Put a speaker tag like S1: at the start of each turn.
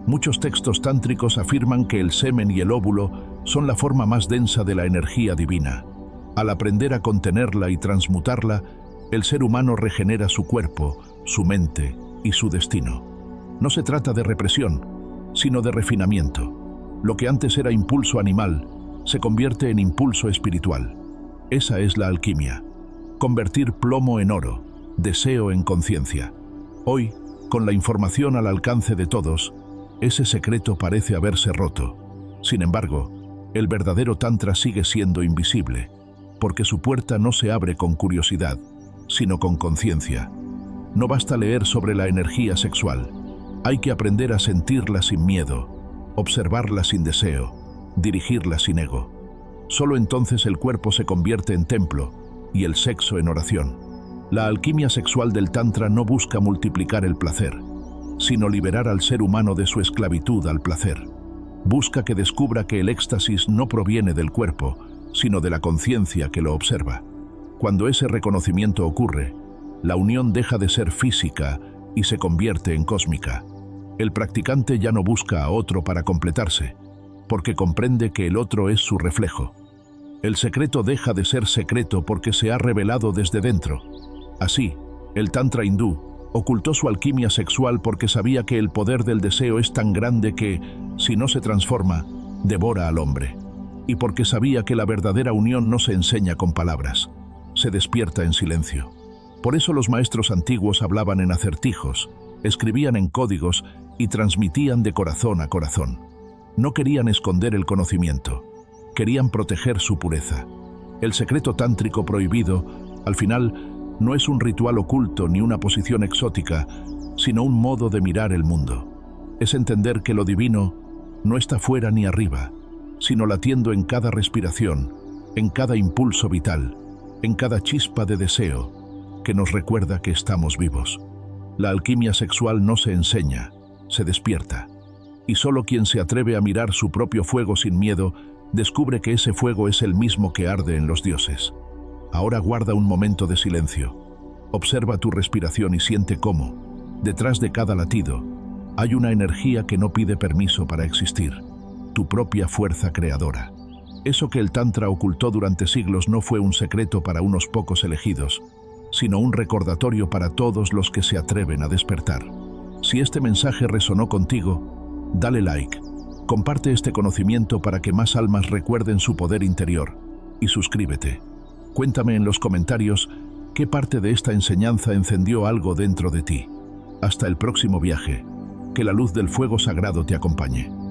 S1: Muchos textos tántricos afirman que el semen y el óvulo son la forma más densa de la energía divina. Al aprender a contenerla y transmutarla, el ser humano regenera su cuerpo, su mente y su destino. No se trata de represión, sino de refinamiento. Lo que antes era impulso animal se convierte en impulso espiritual. Esa es la alquimia. Convertir plomo en oro, deseo en conciencia. Hoy, con la información al alcance de todos, ese secreto parece haberse roto. Sin embargo, el verdadero tantra sigue siendo invisible, porque su puerta no se abre con curiosidad, sino con conciencia. No basta leer sobre la energía sexual. Hay que aprender a sentirla sin miedo, observarla sin deseo, dirigirla sin ego. Solo entonces el cuerpo se convierte en templo y el sexo en oración. La alquimia sexual del Tantra no busca multiplicar el placer, sino liberar al ser humano de su esclavitud al placer. Busca que descubra que el éxtasis no proviene del cuerpo, sino de la conciencia que lo observa. Cuando ese reconocimiento ocurre, la unión deja de ser física y se convierte en cósmica. El practicante ya no busca a otro para completarse, porque comprende que el otro es su reflejo. El secreto deja de ser secreto porque se ha revelado desde dentro. Así, el Tantra hindú ocultó su alquimia sexual porque sabía que el poder del deseo es tan grande que, si no se transforma, devora al hombre. Y porque sabía que la verdadera unión no se enseña con palabras, se despierta en silencio. Por eso los maestros antiguos hablaban en acertijos, escribían en códigos y transmitían de corazón a corazón. No querían esconder el conocimiento, querían proteger su pureza. El secreto tántrico prohibido, al final, no es un ritual oculto ni una posición exótica, sino un modo de mirar el mundo. Es entender que lo divino no está fuera ni arriba, sino latiendo en cada respiración, en cada impulso vital, en cada chispa de deseo, que nos recuerda que estamos vivos. La alquimia sexual no se enseña, se despierta. Y solo quien se atreve a mirar su propio fuego sin miedo, descubre que ese fuego es el mismo que arde en los dioses. Ahora guarda un momento de silencio. Observa tu respiración y siente cómo, detrás de cada latido, hay una energía que no pide permiso para existir, tu propia fuerza creadora. Eso que el Tantra ocultó durante siglos no fue un secreto para unos pocos elegidos, sino un recordatorio para todos los que se atreven a despertar. Si este mensaje resonó contigo, dale like, comparte este conocimiento para que más almas recuerden su poder interior, y suscríbete. Cuéntame en los comentarios qué parte de esta enseñanza encendió algo dentro de ti. Hasta el próximo viaje. Que la luz del fuego sagrado te acompañe.